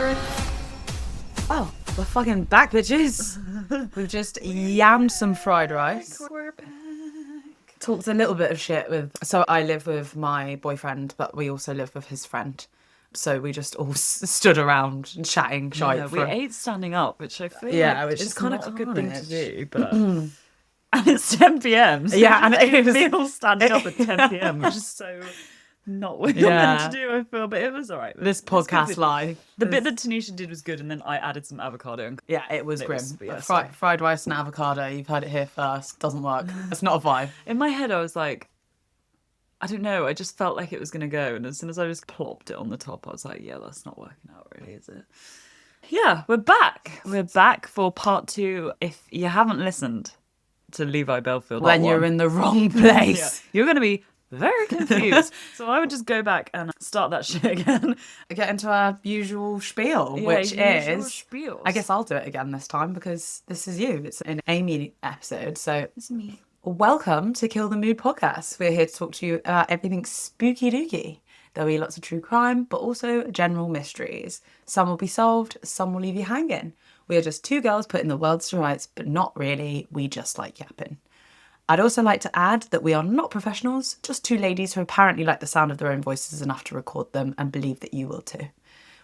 3. Oh, we're fucking back, bitches. We've just yammed some fried rice. We're back. Talked a little bit of shit with... So I live with my boyfriend, but we also live with his friend. So we just all stood around and chatting shite. Yeah, we ate standing up, which I feel which is is kind not of a good thing to carnage. do, but... and it's 10 p.m. So Yeah, and it is. People standing up at 10 p.m, which is so not what you're meant to do, I feel, but it was all right. This podcast live. The bit that Tanisha did was good, and then I added some avocado. And Yeah, it was grim. so- Fried rice and avocado, you've heard it here first. Doesn't work. It's not a vibe. In my head, I was like, I don't know, I just felt like it was going to go, and as soon as I just plopped it on the top, I was like, yeah, that's not working out really, is it? Yeah, we're back. We're back for part 2. If you haven't listened to Levi Bellfield, Then you're in the wrong place. you're going to be very confused. So I would just go back and start that shit again. Get into our usual spiel, Yeah, which usual is... spiels. I guess I'll do it again this time because this is you. It's an Amy episode. So It's me. welcome to Kill the Mood podcast. We're here to talk to you about everything spooky dooky. There'll be lots of true crime, but also general mysteries. Some will be solved, some will leave you hanging. We are just two girls putting the world to rights, but not really. We just like yapping. I'd also like to add that we are not professionals, just two ladies who apparently like the sound of their own voices enough to record them and believe that you will too.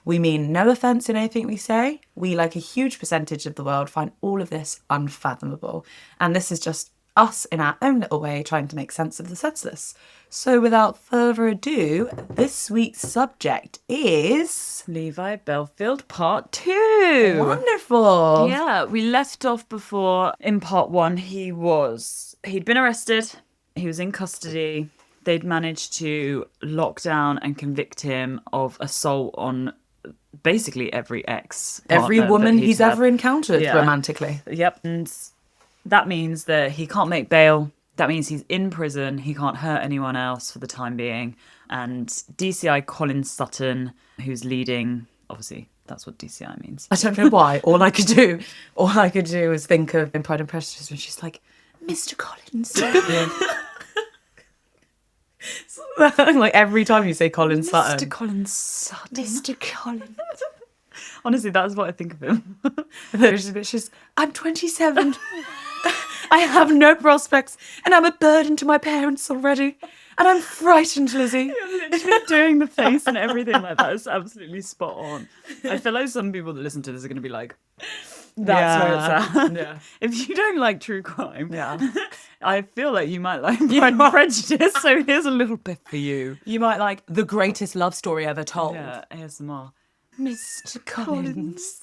We mean no offence in anything we say. We, like a huge percentage of the world, find all of this unfathomable. And this is just us in our own little way trying to make sense of the senseless. So without further ado, this week's subject is... Levi Bellfield part 2. Wonderful! Yeah, we left off before in part 1. He'd been arrested. He was in custody. They'd managed to lock down and convict him of assault on basically every Every woman he's had. ever encountered Yeah. romantically. Yep. And that means that he can't make bail. That means he's in prison. He can't hurt anyone else for the time being. And DCI Colin Sutton, who's leading, obviously, that's what DCI means. I don't know why. All I could do is think of in Pride and Prejudice when she's like, Mr. Collins. Like every time you say Colin Sutton. Mr. Colin Sutton. Mr. Collins. Honestly, that's what I think of him. She's, I'm 27. I have no prospects and I'm a burden to my parents already. And I'm frightened, Lizzie. You're literally doing the face and everything like that. It's absolutely spot on. I feel like some people that listen to this are going to be like, that's where it's at. Yeah. If you don't like true crime, Yeah. I feel like you might like Pride and Prejudice, so here's a little bit for you. You might like the greatest love story ever told. Yeah, ASMR. Mr. Collins.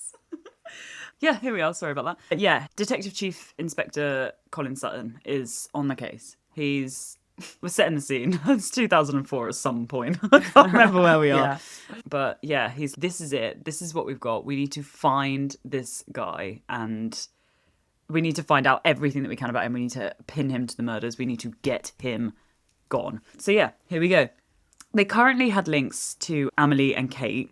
Yeah, here we are. Sorry about that. But yeah, Detective Chief Inspector Colin Sutton is on the case. We're setting the scene. It's 2004 at some point. I can't remember where we are. Yeah. But yeah, this is it. This is what we've got. We need to find this guy and we need to find out everything that we can about him. We need to pin him to the murders. We need to get him gone. So yeah, here we go. They currently had links to Amelie and Kate,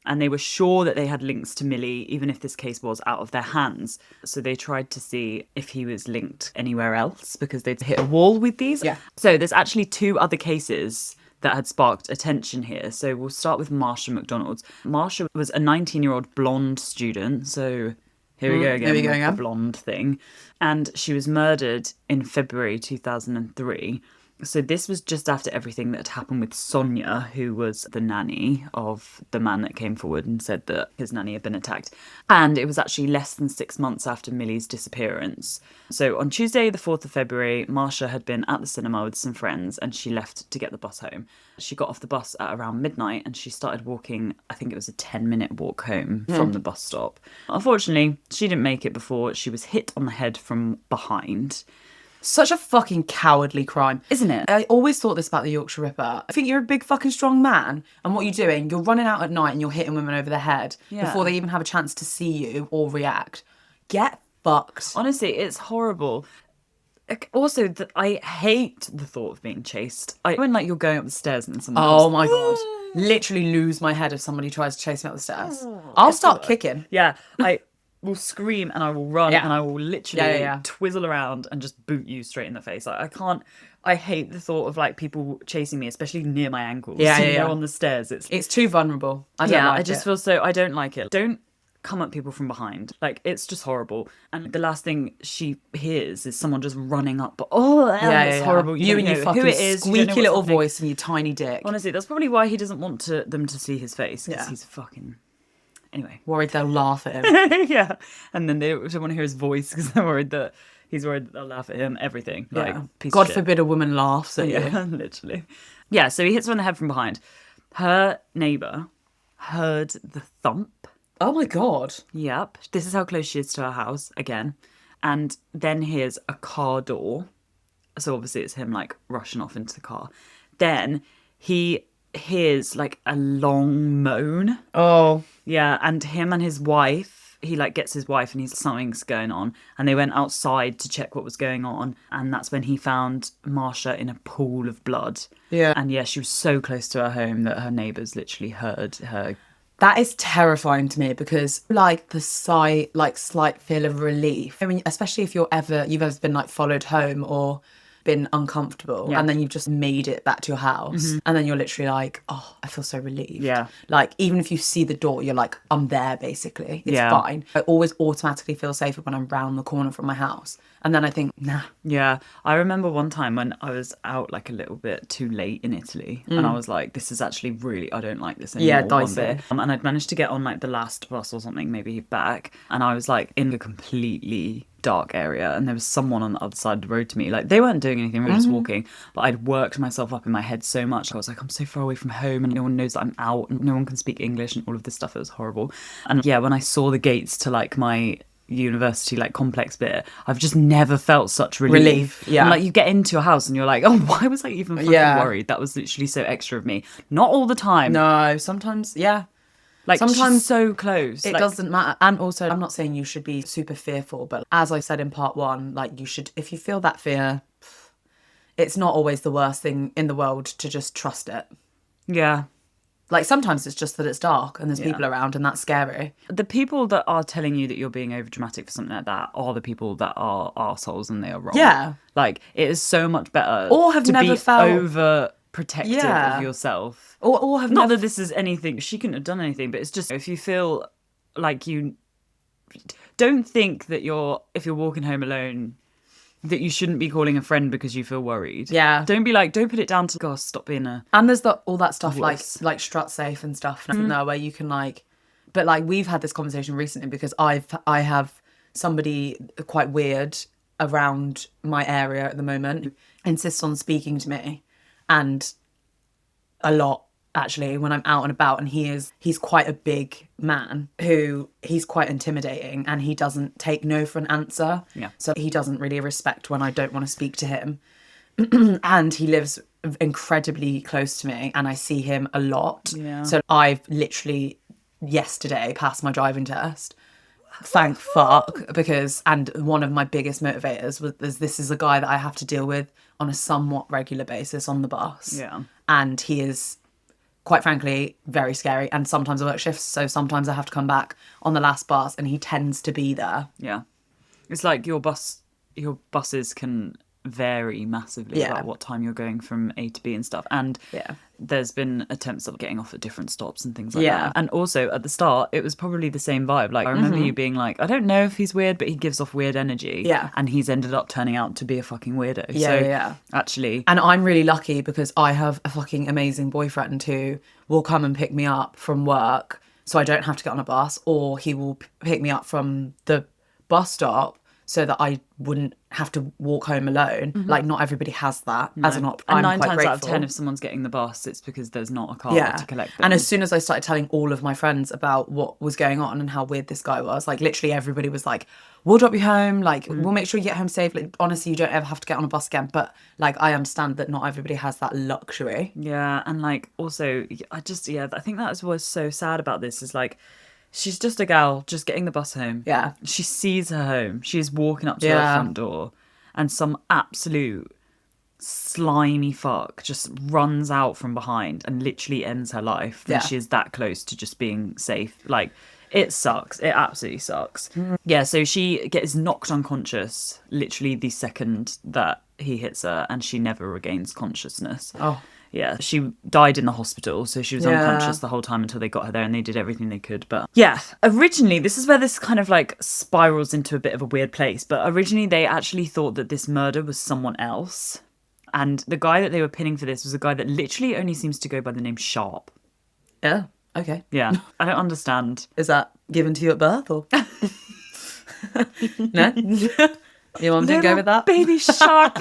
and they were sure that they had links to Millie, even if this case was out of their hands. So they tried to see if he was linked anywhere else because they'd hit a wall with these. Yeah. So there's actually 2 other cases that had sparked attention here. So we'll start with Marsha McDonald's. Marsha was a 19-year-old blonde student. So here we go again. Here we go with again. the blonde thing. And she was murdered in February 2003. So this was just after everything that had happened with Sonia, who was the nanny of the man that came forward and said that his nanny had been attacked. And it was actually less than 6 months after Millie's disappearance. So on Tuesday, the 4th of February, Marsha had been at the cinema with some friends and she left to get the bus home. She got off the bus at around midnight and she started walking, I think it was a 10-minute walk home from the bus stop. Unfortunately, she didn't make it before she was hit on the head from behind. Such a fucking cowardly crime. Isn't it? I always thought this about the Yorkshire Ripper. I think you're a big fucking strong man, and what you're doing, you're running out at night and you're hitting women over the head before they even have a chance to see you or react. Get fucked. Honestly, it's horrible. Also, I hate the thought of being chased. When like you're going up the stairs and then someone Oh comes, my God. Literally lose my head if somebody tries to chase me up the stairs. I'll start kicking. Yeah, I will scream and I will run and I will literally Yeah. twizzle around and just boot you straight in the face. I can't. I hate the thought of like people chasing me, especially near my ankles. Yeah, you yeah, know, yeah. on the stairs. It's too vulnerable. I don't yeah, like I just it. feel so. I don't like it. Don't come at people from behind. Like it's just horrible. And the last thing she hears is someone just running up. But Yeah, it's yeah. horrible. You don't and your know fucking who it is. You don't know squeaky what's little happening. voice and your tiny dick. Honestly, that's probably why he doesn't want them to see his face because Yeah. he's fucking. Anyway. Worried they'll laugh at him. Yeah, and then they don't want to hear his voice because they're worried that they'll laugh at him. Everything. Yeah. Like piece God of shit. forbid a woman laughs at you. Yeah, literally. Yeah, so he hits her on the head from behind. Her neighbour heard the thump. Oh my God. Yep. This is how close she is to her house again. And then hears a car door. So obviously it's him like rushing off into the car. Then he hears like a long moan. Oh. Yeah, and him and his wife, he like gets his wife and he's something's going on. And they went outside to check what was going on. And that's when he found Marsha in a pool of blood. Yeah. And yeah, she was so close to her home that her neighbours literally heard her. That is terrifying to me because like the slight feel of relief. I mean, especially if you've ever been like followed home or been uncomfortable and then you've just made it back to your house and then you're literally like, oh, I feel so relieved. Yeah. Like even if you see the door, you're like, I'm there basically. It's Yeah. fine. I always automatically feel safer when I'm round the corner from my house. And then I think, nah. Yeah, I remember one time when I was out like a little bit too late in Italy and I was like, this is actually really, I don't like this anymore. Yeah, one dicey. bit. And I'd managed to get on like the last bus or something, maybe back. And I was like in a completely dark area and there was someone on the other side of the road to me. Like they weren't doing anything, we were just walking. But I'd worked myself up in my head so much. I was like, I'm so far away from home and no one knows that I'm out and no one can speak English and all of this stuff. It was horrible. And yeah, when I saw the gates to like my university like complex bit, I've just never felt such relief. Yeah. And like you get into a house and you're like, oh, why was I even fucking worried? That was literally so extra of me. Not all the time. No, sometimes, yeah. Like sometimes she's so close. It like, doesn't matter. And also, I'm not saying you should be super fearful, but as I said in part one, like you should, if you feel that fear, it's not always the worst thing in the world to just trust it. Yeah. Like sometimes it's just that it's dark and there's people around and that's scary. The people that are telling you that you're being overdramatic for something like that are the people that are arseholes and they are wrong. Yeah. Like it is so much better Or have to never be felt over protective Yeah. of yourself. Or have Not never that this is anything, she couldn't have done anything, but it's just if you feel like you don't think that if you're walking home alone that you shouldn't be calling a friend because you feel worried. Yeah. Don't put it down to, gosh, stop being a... And there's all that stuff Wuss. like strut safe and stuff there where you can like, but like we've had this conversation recently because I have somebody quite weird around my area at the moment who insists on speaking to me and a lot actually when I'm out and about, and he's quite a big man who he's quite intimidating and he doesn't take no for an answer. Yeah. So he doesn't really respect when I don't want to speak to him. And he lives incredibly close to me and I see him a lot. Yeah. So I've literally yesterday passed my driving test. Thank fuck, and one of my biggest motivators was this is a guy that I have to deal with on a somewhat regular basis on the bus. Yeah. And he is, quite frankly, very scary. And sometimes I work shifts, so sometimes I have to come back on the last bus and he tends to be there. Yeah. It's like your buses can vary massively about what time you're going from A to B and stuff. And there's been attempts of getting off at different stops and things like that. And also at the start, it was probably the same vibe. Like I remember you being like, I don't know if he's weird, but he gives off weird energy. Yeah. And he's ended up turning out to be a fucking weirdo. Yeah. Actually. And I'm really lucky because I have a fucking amazing boyfriend who will come and pick me up from work so I don't have to get on a bus, or he will pick me up from the bus stop so that I wouldn't have to walk home alone. Like, not everybody has that as an option. And I'm 9 quite times grateful. out of 10, if someone's getting the bus, it's because there's not a car to collect them. And as soon as I started telling all of my friends about what was going on and how weird this guy was, like, literally everybody was like, we'll drop you home. Like, we'll make sure you get home safe. Like, honestly, you don't ever have to get on a bus again. But, like, I understand that not everybody has that luxury. Yeah, and, like, also, I think that was so sad about this is, like, she's just a gal just getting the bus home. Yeah. She sees her home. She's walking up to her front door and some absolute slimy fuck just runs out from behind and literally ends her life. And she is that close to just being safe. Like, It sucks. It absolutely sucks. Yeah, so she gets knocked unconscious literally the second that he hits her, and she never regains consciousness. Oh. Yeah, she died in the hospital, so she was Yeah. unconscious the whole time until they got her there, and they did everything they could. But yeah, originally, this is where this kind of like spirals into a bit of a weird place. But originally, they actually thought that this murder was someone else. And the guy that they were pinning for this was a guy that literally only seems to go by the name Sharp. Yeah. Okay. Yeah, I don't understand. Is that given to you at birth or? No? Your mum didn't go with that? Baby Sharp.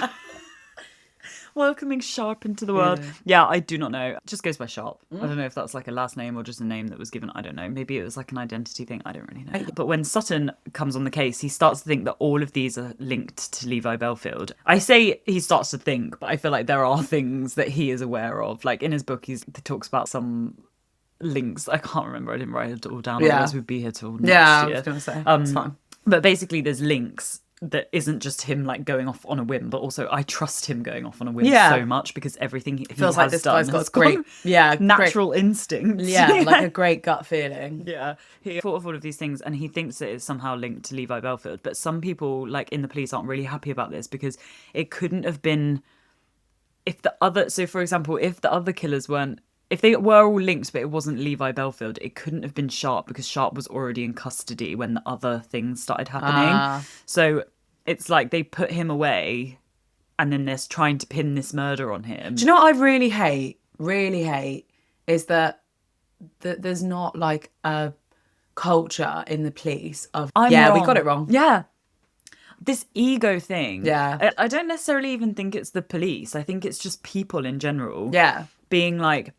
Welcoming Sharp into the world. Yeah, I do not know. It just goes by Sharp. I don't know if that's like a last name or just a name that was given. I don't know. Maybe it was like an identity thing. I don't really know. But when Sutton comes on the case, he starts to think that all of these are linked to Levi Bellfield. I say he starts to think, but I feel like there are things that he is aware of. Like in his book, he talks about some links. I can't remember. I didn't write it all down. Otherwise we'd be here till next year. I was going to say. It's fine. But basically, there's links that isn't just him like going off on a whim, but also I trust him going off on a whim so much because everything he feels has like this done guy's has got great, natural instincts. Yeah, like a great gut feeling. Yeah, he thought of all of these things and he thinks that it's somehow linked to Levi Bellfield. But some people, like in the police, aren't really happy about this because it couldn't have been if the other. So, for example, if the other killers weren't. If they were all linked, but it wasn't Levi Bellfield, it couldn't have been Sharp because Sharp was already in custody when the other things started happening. So it's like they put him away and then they're trying to pin this murder on him. Do you know what I really hate, is that there's not like a culture in the police of, we got it wrong. Yeah. This ego thing. Yeah. I don't necessarily even think it's the police. I think it's just people in general. Yeah. Being like,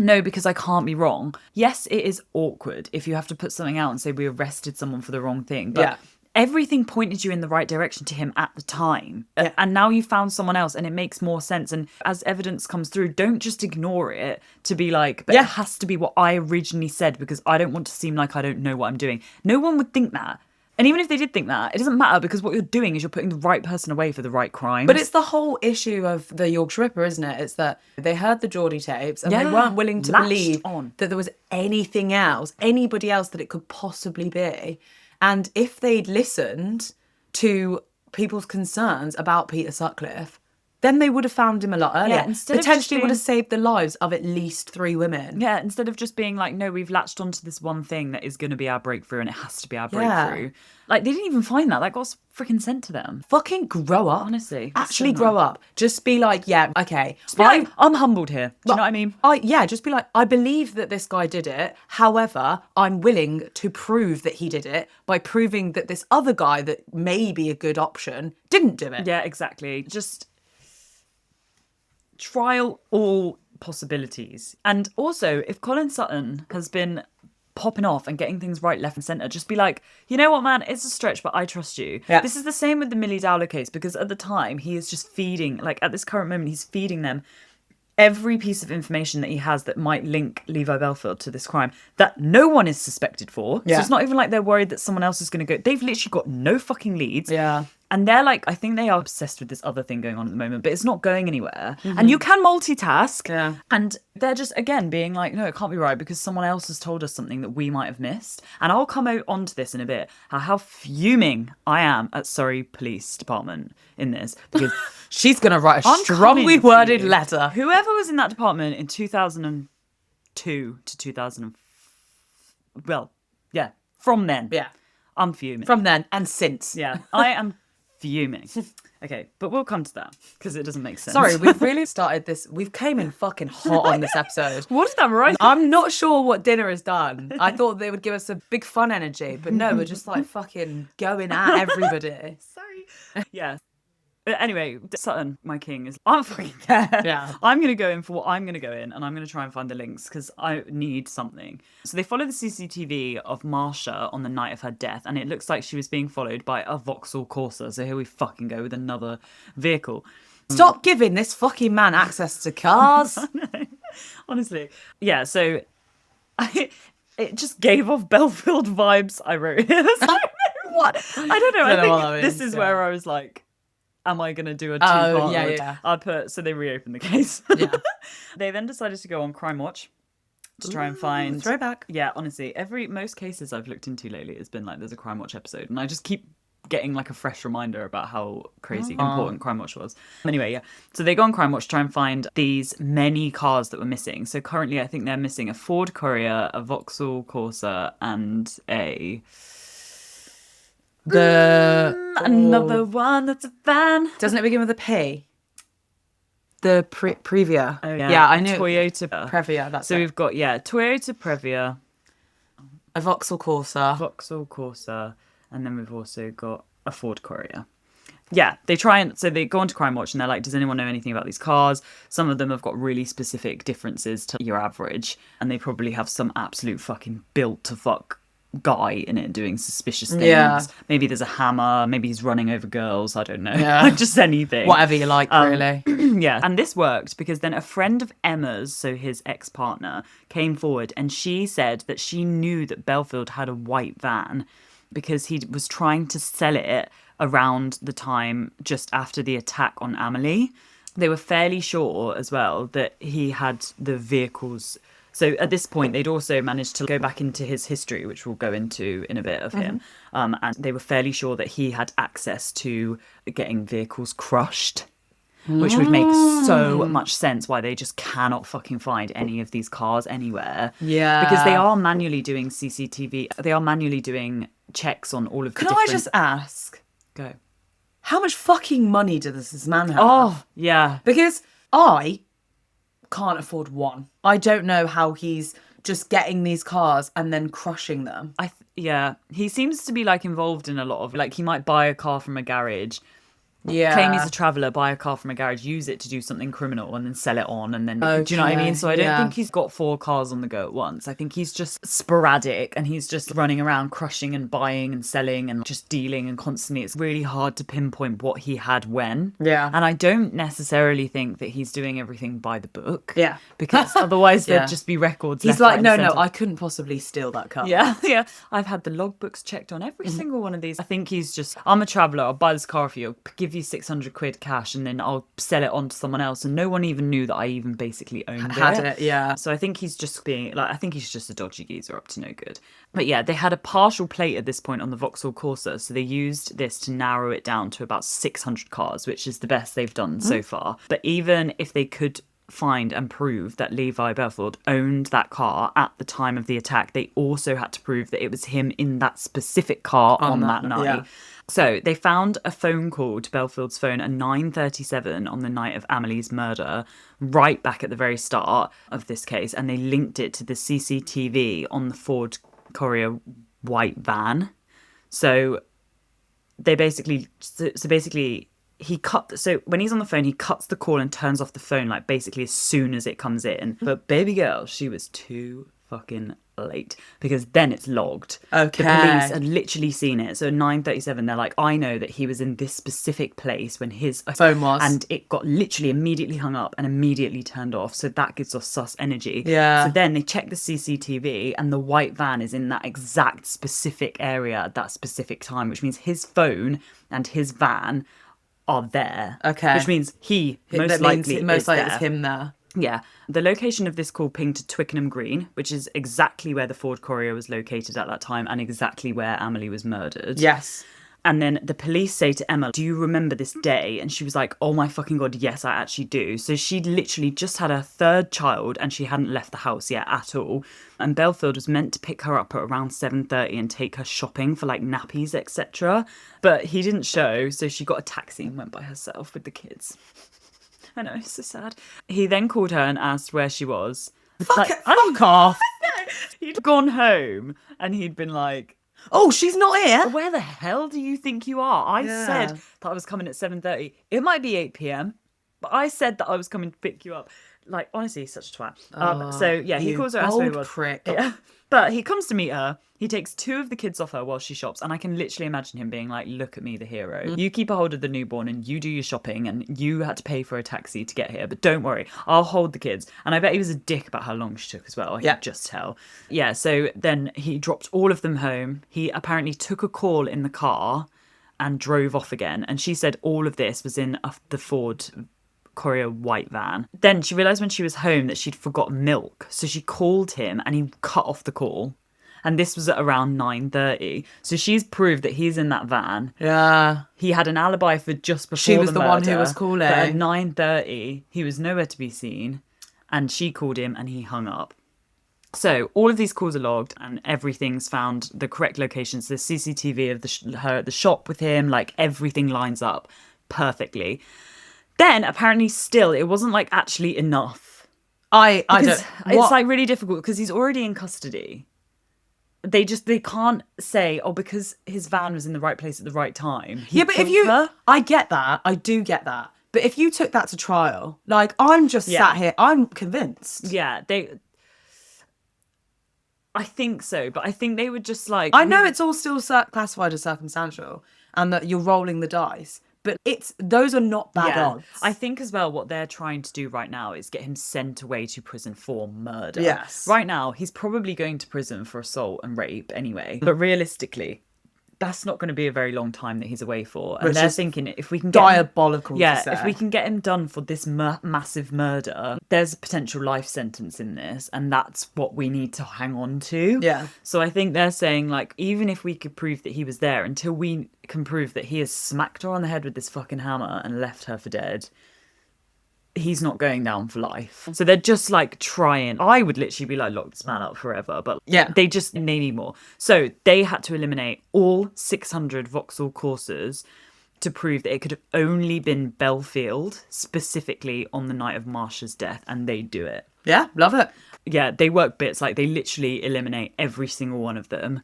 no, because I can't be wrong. Yes, it is awkward if you have to put something out and say we arrested someone for the wrong thing. But everything pointed you in the right direction to him at the time. Yeah. And now you found someone else and it makes more sense. And as evidence comes through, don't just ignore it to be like, but it has to be what I originally said because I don't want to seem like I don't know what I'm doing. No one would think that. And even if they did think that, it doesn't matter because what you're doing is you're putting the right person away for the right crime. But it's the whole issue of the Yorkshire Ripper, isn't it? It's that they heard the Geordie tapes and they weren't willing to believe that there was anything else, anybody else that it could possibly be. And if they'd listened to people's concerns about Peter Sutcliffe, then they would have found him a lot earlier. Yeah, potentially would have saved the lives of at least 3 women. Yeah, instead of just being like, no, we've latched onto this one thing that is going to be our breakthrough and it has to be our breakthrough. Yeah. Like, they didn't even find that. That got freaking sent to them. Fucking grow up. Honestly. Actually grow up. Just be like, yeah, okay. I'm humbled here. Do you know what I mean? Just be like, I believe that this guy did it. However, I'm willing to prove that he did it by proving that this other guy that may be a good option didn't do it. Yeah, exactly. Just trial all possibilities. And also, if Colin Sutton has been popping off and getting things right, left and centre, just be like, you know what, man, it's a stretch, but I trust you. Yeah. This is the same with the Millie Dowler case, because at the time, he is just feeding, like at this current moment, he's feeding them every piece of information that he has that might link Levi Bellfield to this crime that no one is suspected for. Yeah. So it's not even like they're worried that someone else is going to go. They've literally got no fucking leads. Yeah. And they're like, I think they are obsessed with this other thing going on at the moment, but it's not going anywhere. Mm-hmm. And you can multitask. Yeah. And they're just, again, being like, no, it can't be right because someone else has told us something that we might have missed. And I'll come out onto this in a bit, how fuming I am at Surrey Police Department in this. Because she's going to write a strongly worded letter. Whoever was in that department in 2002 to 2000, from then. Yeah. I'm fuming. From then and since. Yeah, I am fuming. Okay, but we'll come to that because it doesn't make sense. Sorry, we've really started this. We've came in fucking hot on this episode. What is that, right? I'm not sure what dinner has done. I thought they would give us a big fun energy, but no, we're just like fucking going at everybody. Sorry. Yeah. Anyway, Sutton, my king, is I'm fucking care. Yeah. I'm going to go in for what I'm going to go in and I'm going to try and find the links because I need something. So they follow the CCTV of Marsha on the night of her death and it looks like she was being followed by a Vauxhall Corsa. So here we fucking go with another vehicle. Stop giving this fucking man access to cars. Honestly. Yeah, so it just gave off Bellfield vibes, I wrote here. What? I don't know. I think this is where I was like, am I going to do a two-part? Yeah. I'd put, so they reopened the case. Yeah. They then decided to go on Crime Watch to try and find throwback. Yeah, honestly, most cases I've looked into lately has been like there's a Crime Watch episode, and I just keep getting like a fresh reminder about how crazy important Crime Watch was. Anyway, yeah. So they go on Crime Watch to try and find these many cars that were missing. So currently I think they're missing a Ford Courier, a Vauxhall Corsa, and another one that's a van. Doesn't it begin with a P? The Previa. Oh, yeah. Yeah, I knew. Toyota Previa, that's So it. we've got, Toyota Previa, A Vauxhall Corsa. Vauxhall Corsa, and then we've also got a Ford Courier. Yeah, they go onto Crime Watch and they're like, does anyone know anything about these cars? Some of them have got really specific differences to your average, and they probably have some absolute fucking built to fuck guy in it doing suspicious things. Yeah. Maybe there's a hammer, maybe he's running over girls, I don't know. Yeah. Like just anything. Whatever you like, really. Yeah. And this worked because then a friend of Emma's, so his ex-partner, came forward and she said that she knew that Bellfield had a white van because he was trying to sell it around the time just after the attack on Amelie. They were fairly sure as well that he had the vehicles. So at this point, they'd also managed to go back into his history, which we'll go into in a bit of him. And they were fairly sure that he had access to getting vehicles crushed, which would make so much sense why they just cannot fucking find any of these cars anywhere. Yeah. Because they are manually doing CCTV. They are manually doing checks on all of the Can I just ask, Go. how much fucking money does this man have? Oh, yeah. Because I can't afford one. I don't know how he's just getting these cars and then crushing them. Yeah. He seems to be like involved in a lot of, like, he might buy a car from a garage, Yeah. claim he's a traveller, buy a car from a garage, use it to do something criminal and then sell it on, and then do you know what I mean? So I don't think he's got 4 cars on the go at once. I think he's just sporadic and he's just running around crushing and buying and selling and just dealing, and constantly it's really hard to pinpoint what he had when. Yeah. And I don't necessarily think that he's doing everything by the book. Yeah. Because otherwise Yeah. there'd just be records He's left, like, right, no, and no, centre. I couldn't possibly steal that car. Yeah, yeah. I've had the logbooks checked on every single one of these. I think he's just, I'm a traveller, I'll buy this car for you, I'll give you 600 quid cash, and then I'll sell it on to someone else, and no one even knew that I even basically owned Had it, yeah. So I think he's just being, like, I think he's just a dodgy geezer up to no good. But yeah, they had a partial plate at this point on the Vauxhall Corsa, so they used this to narrow it down to about 600 cars, which is the best they've done so far. But even if they could find and prove that Levi Bellfield owned that car at the time of the attack, they also had to prove that it was him in that specific car on that night. yeah. So they found a phone call to Bellfield's phone at 9:37 on the night of Amelie's murder, right back at the very start of this case, and they linked it to the CCTV on the Ford Courier white van. So they basically, when he's on the phone, he cuts the call and turns off the phone, like, basically as soon as it comes in. But baby girl, she was too fucking late, because then it's logged. Okay. The police had literally seen it. So at 9:37, they're like, I know that he was in this specific place when his phone was. And it got literally immediately hung up and immediately turned off. So that gives us sus energy. Yeah. So then they check the CCTV, and the white van is in that exact specific area at that specific time, which means his phone and his van are there. Okay. Which means he most That likely means most is likely there. it's him there. Yeah. The location of this call pinged to Twickenham Green, which is exactly where the Ford Courier was located at that time and exactly where Amelie was murdered. Yes. And then the police say to Emma, do you remember this day? And she was like, oh my fucking God, yes, I actually do. So she'd literally just had her 3rd child and she hadn't left the house yet at all. And Bellfield was meant to pick her up at around 7:30 and take her shopping for like nappies, etc. But he didn't show, so she got a taxi and went by herself with the kids. I know, it's so sad. He then called her and asked where she was. Fuck off. He'd gone home and he'd been like, Oh, she's not here. where the hell do you think you are? I Yeah. said that I was coming at 7:30. It might be 8 p.m, but I said that I was coming to pick you up. Like, honestly, he's such a twat. So, yeah, he you calls her, asks where he bold was. prick. Yeah. But he comes to meet her. He takes 2 of the kids off her while she shops. And I can literally imagine him being like, look at me, the hero. You keep a hold of the newborn and you do your shopping, and you had to pay for a taxi to get here. But don't worry, I'll hold the kids. And I bet he was a dick about how long she took as well. I could just tell. Yeah, so then he dropped all of them home. He apparently took a call in the car and drove off again. And she said all of this was in the Ford courier white van. Then she realised when she was home that she'd forgotten milk. So she called him and he cut off the call. And this was at around 9:30. So she's proved that he's in that van. Yeah. He had an alibi for just before She was the one who murder, was calling. But at 9:30, he was nowhere to be seen. And she called him and he hung up. So all of these calls are logged and everything's found the correct locations. There's CCTV of her at the shop with him. Like everything lines up perfectly. Then apparently still it wasn't like actually enough. I don't. It's like really difficult because he's already in custody. They can't say, oh, because his van was in the right place at the right time. Yeah, but I get that. I do get that. But if you took that to trial, like I'm just sat here, I'm convinced. Yeah, I think so, but I think they would just like... I know it's all still classified as circumstantial and that you're rolling the dice, but those are not bad odds. I think as well what they're trying to do right now is get him sent away to prison for murder. Yes. Right now, he's probably going to prison for assault and rape anyway. But realistically, that's not going to be a very long time that he's away for. And they're thinking if we can get diabolical. if we can get him done for this massive murder, there's a potential life sentence in this, and that's what we need to hang on to. Yeah. So I think they're saying like, even if we could prove that he was there, until we can prove that he has smacked her on the head with this fucking hammer and left her for dead, he's not going down for life. So they're just like trying. I would literally be like, lock this man up forever, but they just need more. So they had to eliminate all 600 Vauxhall Corsas to prove that it could have only been Bellfield specifically on the night of Marsha's death, and they do it. Yeah, love it. Yeah, they work bits, like they literally eliminate every single one of them.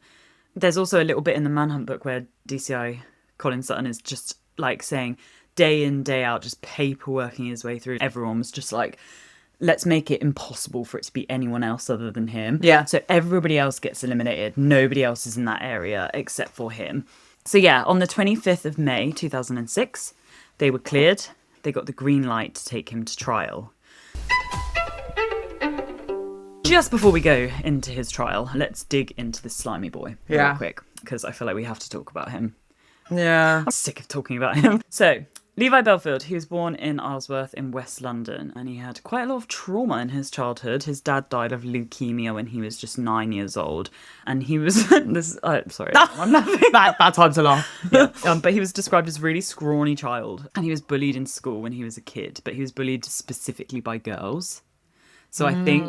There's also a little bit in the Manhunt book where DCI Colin Sutton is just like saying, day in, day out, just paperworking his way through. Everyone was just like, let's make it impossible for it to be anyone else other than him. Yeah. So everybody else gets eliminated. Nobody else is in that area except for him. So yeah, on the 25th of May, 2006, they were cleared. They got the green light to take him to trial. Just before we go into his trial, let's dig into this slimy boy real quick, because I feel like we have to talk about him. Yeah. I'm sick of talking about him. So, Levi Bellfield, he was born in Isleworth in West London, and he had quite a lot of trauma in his childhood. His dad died of leukemia when he was just 9 years old, and he was sorry, I'm laughing. Bad time to laugh. Yeah. But he was described as a really scrawny child, and he was bullied in school when he was a kid, but he was bullied specifically by girls. So I think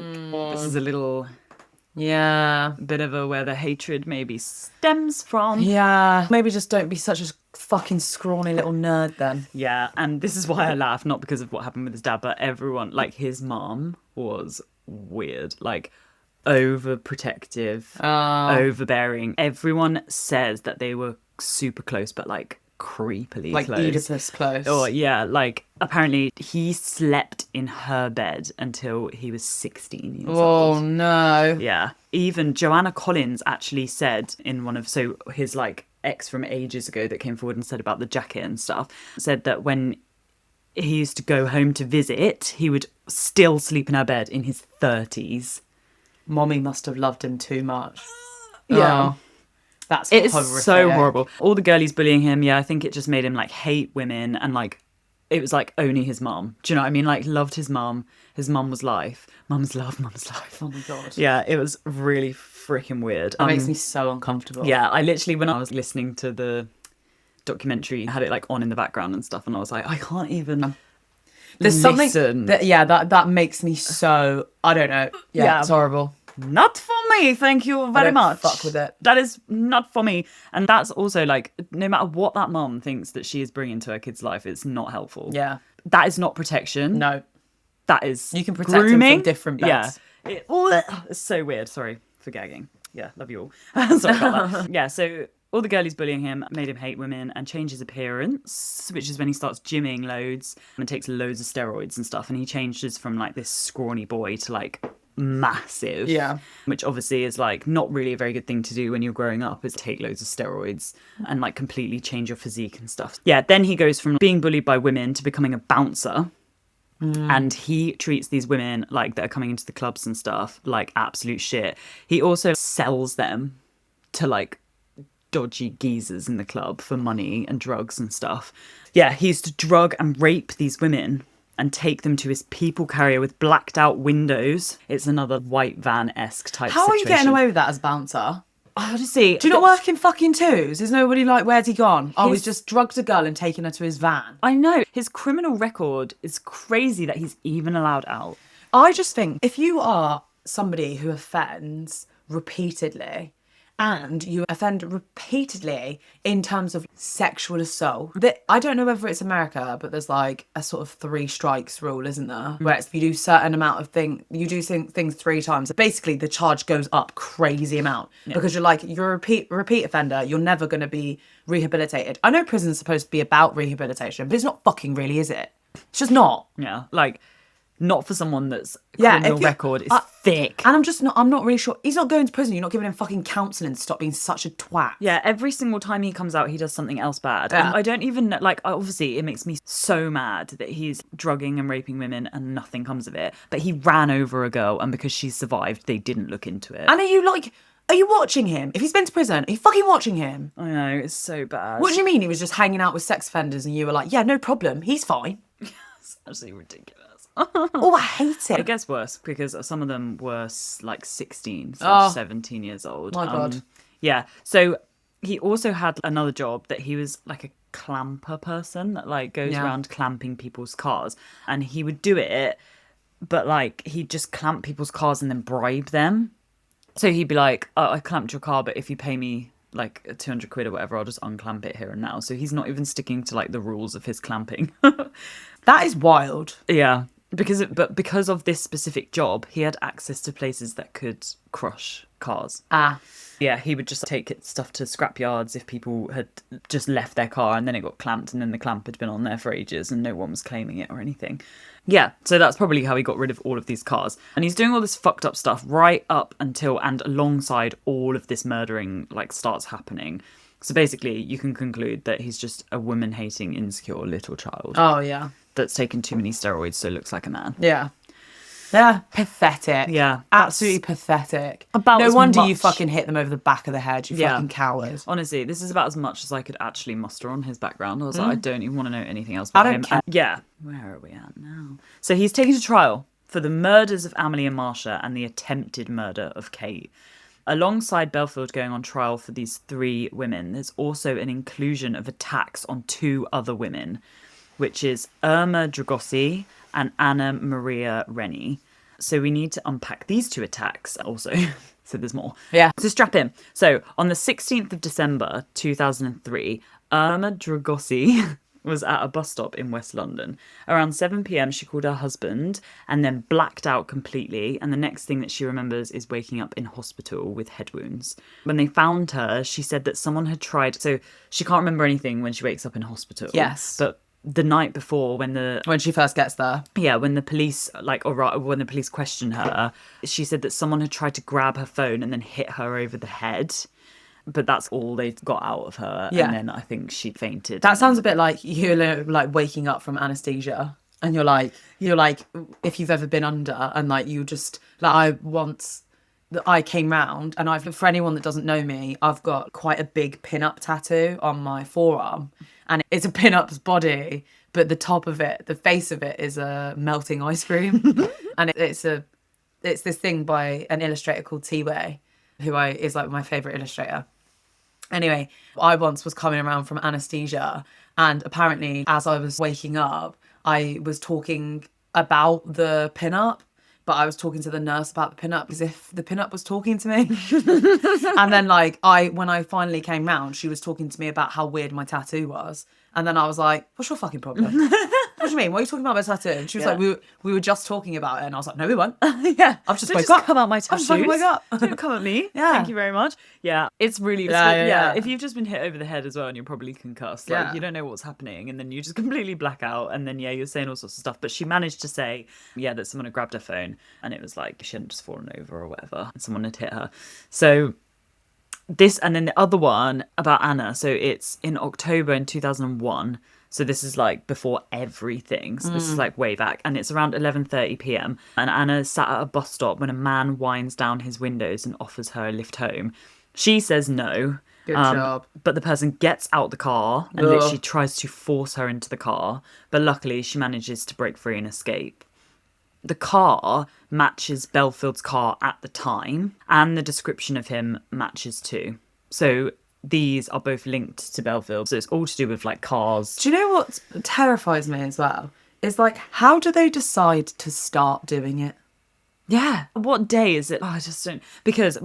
this is a little... Yeah. bit of a where the hatred maybe stems from. Yeah. Maybe just don't be such a fucking scrawny little nerd then. Yeah, and this is why I laugh, not because of what happened with his dad, but everyone, like his mom was weird, like overprotective, overbearing. Everyone says that they were super close, but like creepily like close. Oedipus close. Oh yeah, like apparently he slept in her bed until he was 16 years old. Oh no. Yeah. Even Joanna Collins actually said in one of, so his like ex from ages ago that came forward and said about the jacket and stuff, said that when he used to go home to visit, he would still sleep in her bed in his 30s. Mommy must have loved him too much. Yeah. Oh, that's It's horrific. so horrible. All the girlies bullying him, yeah, I think it just made him like hate women, and like it was like only his mum. Do you know what I mean? Like loved his mum. His mum was life. Mum's love, mum's life. Oh my god. Yeah, it was really freaking weird. It makes me so uncomfortable. Yeah, I literally, when I was listening to the documentary, had it like on in the background and stuff, and I was like, I can't even. There's something that makes me so, I don't know. Yeah, it's horrible. Not for me, thank you very much. Fuck with it. That is not for me. And that's also like, no matter what that mum thinks that she is bringing to her kid's life, it's not helpful. Yeah. That is not protection. No. That is You can protect grooming. him from different beds. Yeah. It's so weird. Sorry for gagging. Yeah, love you all. Sorry about that. Yeah, so all the girlies bullying him made him hate women and change his appearance, which is when he starts gymming loads and takes loads of steroids and stuff. And he changes from like this scrawny boy to like massive. Yeah. Which obviously is like not really a very good thing to do when you're growing up, is take loads of steroids and like completely change your physique and stuff. Yeah, then he goes from being bullied by women to becoming a bouncer. And he treats these women like that are coming into the clubs and stuff like absolute shit. He also sells them to like dodgy geezers in the club for money and drugs and stuff. Yeah, he used to drug and rape these women and take them to his people carrier with blacked out windows. It's another white van-esque type How situation. are you getting away with that as bouncer? Honestly, Do you not work in fucking twos? There's nobody like, where's he gone? Oh, he's just drugged a girl and taken her to his van. I know. His criminal record is crazy that he's even allowed out. I just think if you are somebody who offends repeatedly, and you offend repeatedly in terms of sexual assault, that I don't know whether it's America, but there's like a sort of 3 strikes rule, isn't there? Where it's, if you do certain amount of you do things 3 times, basically the charge goes up crazy amount because you're a repeat offender. You're never going to be rehabilitated. I know prison's supposed to be about rehabilitation, but it's not fucking really, is it? It's just not. Yeah, like, not for someone that's criminal record is thick. And I'm not really sure. He's not going to prison. You're not giving him fucking counselling to stop being such a twat. Yeah, every single time he comes out, he does something else bad. Yeah. And I don't even, like, obviously it makes me so mad that he's drugging and raping women and nothing comes of it. But he ran over a girl, and because she survived, they didn't look into it. And are you watching him? If he's been to prison, are you fucking watching him? I know, it's so bad. What do you mean he was just hanging out with sex offenders and you were like, yeah, no problem, he's fine? It's absolutely ridiculous. Oh, I hate it. It gets worse because some of them were like 16, 17 years old. My God. Yeah. So he also had another job that he was like a clamper person that like goes around clamping people's cars. And he would do it, but like he'd just clamp people's cars and then bribe them. So he'd be like, oh, I clamped your car, but if you pay me like 200 quid or whatever, I'll just unclamp it here and now. So he's not even sticking to like the rules of his clamping. That is wild. Yeah. Because of this specific job, he had access to places that could crush cars. Yeah, he would just take stuff to scrap yards if people had just left their car and then it got clamped and then the clamp had been on there for ages and no one was claiming it or anything. Yeah, so that's probably how he got rid of all of these cars. And he's doing all this fucked up stuff right up until and alongside all of this murdering like starts happening. So basically, you can conclude that he's just a woman-hating, insecure little child. Oh, yeah. That's taken too many steroids, so looks like a man. Yeah. Yeah. Pathetic. Yeah. Absolutely pathetic. About no as wonder much. you fucking hit them over the back of the head, you fucking coward. Honestly, this is about as much as I could actually muster on his background. I was like, I don't even want to know anything else about him. care. Yeah. Where are we at now? So he's taken to trial for the murders of Amelie and Marsha and the attempted murder of Kate. Alongside Bellfield going on trial for these 3 women, there's also an inclusion of attacks on 2 other women, which is Irma Dragossi and Anna Maria Rennie. So we need to unpack these 2 attacks also. So there's more. Yeah. So strap in. So on the 16th of December 2003, Irma Dragossi was at a bus stop in West London. Around 7 p.m, she called her husband and then blacked out completely. And the next thing that she remembers is waking up in hospital with head wounds. When they found her, she said that someone had tried... So she can't remember anything when she wakes up in hospital. Yes. But the night before when she first gets there. Yeah, when the police, when the police questioned her, she said that someone had tried to grab her phone and then hit her over the head. But that's all they got out of her. Yeah. And then I think she fainted. That sounds a bit like you're like waking up from anesthesia and you're like, if you've ever been under and like you just, like I came round and for anyone that doesn't know me, I've got quite a big pin-up tattoo on my forearm and it's a pin-up's body, but the top of it, the face of it is a melting ice cream. And it's this thing by an illustrator called T-Way, who is like my favourite illustrator. Anyway, I once was coming around from anaesthesia and apparently as I was waking up, I was talking about the pin-up, but I was talking to the nurse about the pin-up as if the pin-up was talking to me. And then when I finally came round, she was talking to me about how weird my tattoo was. And then I was like, what's your fucking problem? What do you mean? What are you talking about my tattoo? And she was like, we were just talking about it. And I was like, no, we weren't. Yeah. I've just Don't woke up. Come out my tattoos. I've just fucking woke up. Don't come at me. Yeah. Thank you very much. Yeah. It's really... Yeah. If you've just been hit over the head as well and you're probably concussed, like you don't know what's happening and then you just completely black out and then, you're saying all sorts of stuff. But she managed to say, that someone had grabbed her phone and it was like she hadn't just fallen over or whatever and someone had hit her. So... This, and then the other one about Anna. So it's in October in 2001. So this is like before everything. So this is like way back. And it's around 11:30 p.m. And Anna sat at a bus stop when a man winds down his windows and offers her a lift home. She says no. Good job. But the person gets out the car and literally tries to force her into the car. But luckily, she manages to break free and escape. The car matches Bellfield's car at the time, and the description of him matches too. So these are both linked to Bellfield. So it's all to do with like cars. Do you know what terrifies me as well? Is like, how do they decide to start doing it? Yeah. What day is it? Oh, I just don't. Because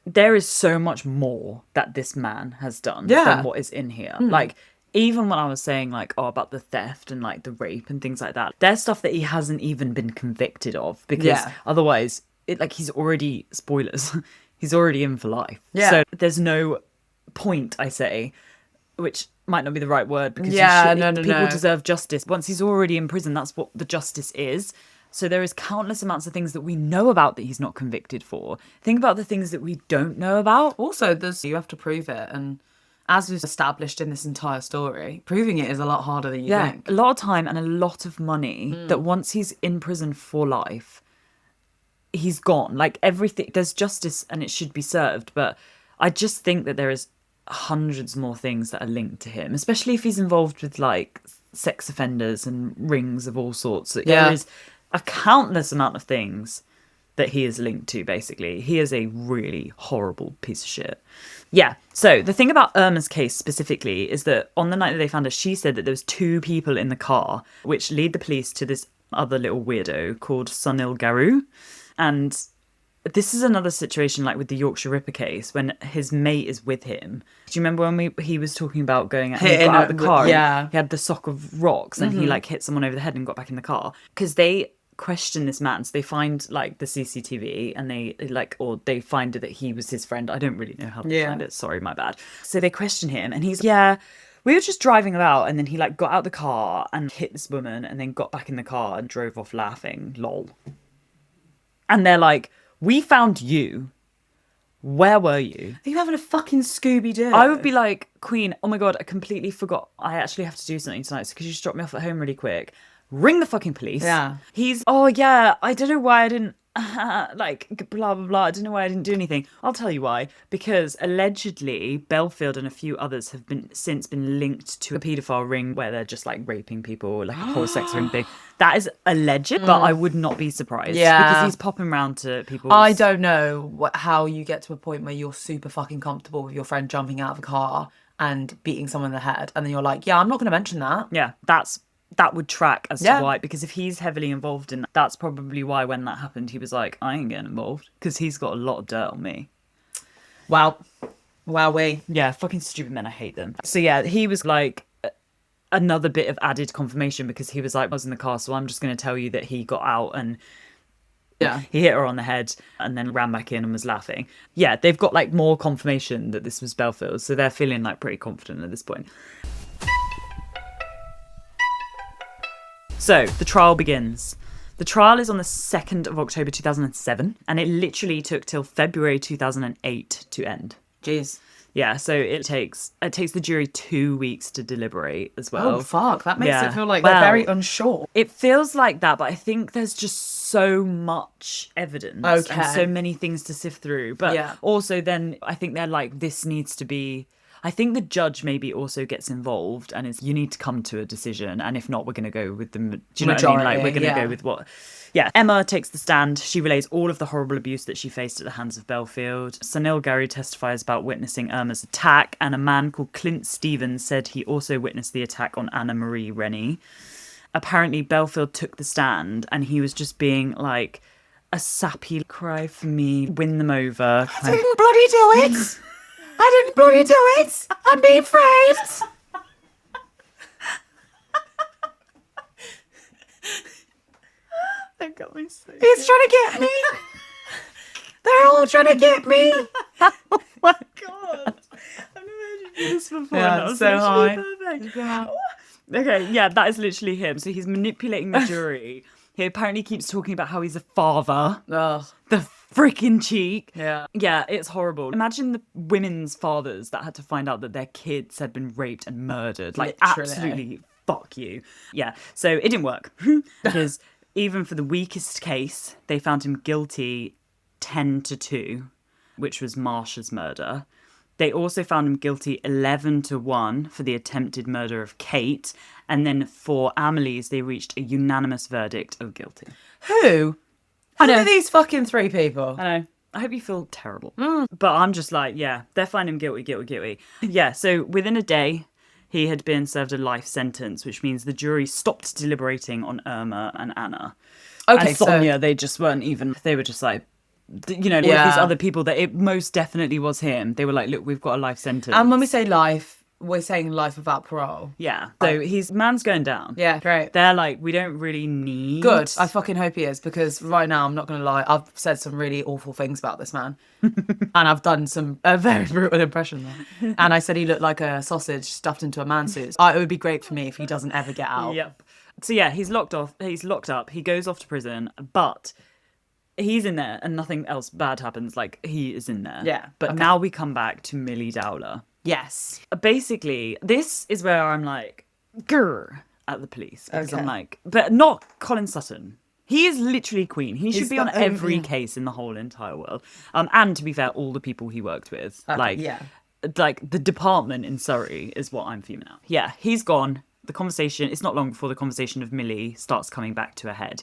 there is so much more that this man has done than what is in here. Like, even when I was saying like, about the theft and like the rape and things like that, there's stuff that he hasn't even been convicted of, because otherwise he's already, spoilers, he's already in for life. Yeah. So there's no point, I say, which might not be the right word, because people deserve justice. Once he's already in prison, that's what the justice is. So there is countless amounts of things that we know about that he's not convicted for. Think about the things that we don't know about. Also, you have to prove it, and as was established in this entire story, proving it is a lot harder than you think. A lot of time and a lot of money that once he's in prison for life, he's gone. Like, everything, there's justice and it should be served. But I just think that there is hundreds more things that are linked to him, especially if he's involved with like sex offenders and rings of all sorts. There is a countless amount of things that he is linked to, basically. He is a really horrible piece of shit. Yeah, so the thing about Irma's case specifically is that on the night that they found her, she said that there was 2 people in the car, which lead the police to this other little weirdo called Sunil Garu. And this is another situation like with the Yorkshire Ripper case, when his mate is with him. Do you remember when he was talking about going out, he got out of the car? Yeah. He had the sock of rocks and he like hit someone over the head and got back in the car. Because they question this man, so they find like the CCTV and they find that he was his friend. I don't really know how to find it, sorry, my bad. So they question him and he's we were just driving about, and then he like got out the car and hit this woman and then got back in the car and drove off laughing, lol. And they're like, we found you, where were you? Are you having a fucking Scooby-Doo? I would be like, Queen, oh my god, I completely forgot, I actually have to do something tonight, so could you just drop me off at home really quick? Ring the fucking police. Yeah. He's, I don't know why I didn't, like, blah, blah, blah. I don't know why I didn't do anything. I'll tell you why. Because allegedly, Bellfield and a few others have since been linked to a paedophile ring where they're just, like, raping people, like a whole sex ring thing. That is alleged, but I would not be surprised. Yeah. Because he's popping around to people. I don't know how you get to a point where you're super fucking comfortable with your friend jumping out of a car and beating someone in the head. And then you're like, I'm not going to mention that. Yeah, that would track as to why, because if he's heavily involved in that, that's probably why when that happened, he was like, I ain't getting involved, because he's got a lot of dirt on me. Wow. Wowee. Yeah, fucking stupid men, I hate them. So yeah, he was like another bit of added confirmation, because he was like, I was in the car, so I'm just going to tell you that he got out and he hit her on the head and then ran back in and was laughing. Yeah, they've got like more confirmation that this was Bellfield, so they're feeling like pretty confident at this point. So, the trial begins. The trial is on the 2nd of October 2007, and it literally took till February 2008 to end. Jeez. Yeah, so it takes the jury 2 weeks to deliberate as well. Oh, fuck. That makes it feel like they're very unsure. It feels like that, but I think there's just so much evidence and so many things to sift through. But also then I think they're like, this needs to be... I think the judge maybe also gets involved and is, you need to come to a decision. And if not, we're going to go with the... Do you know majority, what I mean? Like, we're going to go with what... Yeah, Emma takes the stand. She relays all of the horrible abuse that she faced at the hands of Bellfield. Sunil Garu testifies about witnessing Irma's attack. And a man called Clint Stevens said he also witnessed the attack on Anna Marie Rennie. Apparently, Bellfield took the stand and he was just being like, a sappy cry for me, win them over. I didn't bloody do it! I didn't bloody do it! I'm being framed! That got me so He's trying to get me! They're all trying to get me! Oh my god! I've never heard you do this before. Yeah, that was so high. Perfect. Okay, yeah, that is literally him. So he's manipulating the jury. He apparently keeps talking about how he's a father. Ugh. The freaking cheek. Yeah. Yeah, it's horrible. Imagine the women's fathers that had to find out that their kids had been raped and murdered. Like, literally. Absolutely, fuck you. Yeah, so it didn't work. Because even for the weakest case, they found him guilty 10-2. which was Marsha's murder. They also found him guilty 11-1 for the attempted murder of Kate. And then for Amelie's, they reached a unanimous verdict of guilty. Who? I know. Who are these fucking three people? I know. I hope you feel terrible. But I'm just like, yeah, they're finding him guilty. Yeah, so within a day, he had been served a life sentence, which means the jury stopped deliberating on Irma and Anna. Okay, and Sonia, they just weren't even, they were just like, you know, all of these other people that it most definitely was him. They were like, look, we've got a life sentence. And when we say life, we're saying life without parole. Yeah. So man's going down. Yeah, great. They're like, we don't really need... Good. I fucking hope he is, because right now, I'm not going to lie, I've said some really awful things about this man. And I've done a very brutal impression there. And I said he looked like a sausage stuffed into a man-suit. It would be great for me if he doesn't ever get out. Yep. So yeah, he's locked up, he goes off to prison, but... he's in there and nothing else bad happens. Like, he is in there. Yeah. But now we come back to Millie Dowler. Yes. Basically, this is where I'm like, grr, at the police. Because Okay. I'm like, but not Colin Sutton. He is literally queen. He should He's be on the every only- case in the whole entire world. And to be fair, all the people he worked with. Like the department in Surrey is what I'm fuming at. Yeah, he's gone. The conversation, it's not long before the conversation of Millie starts coming back to a head.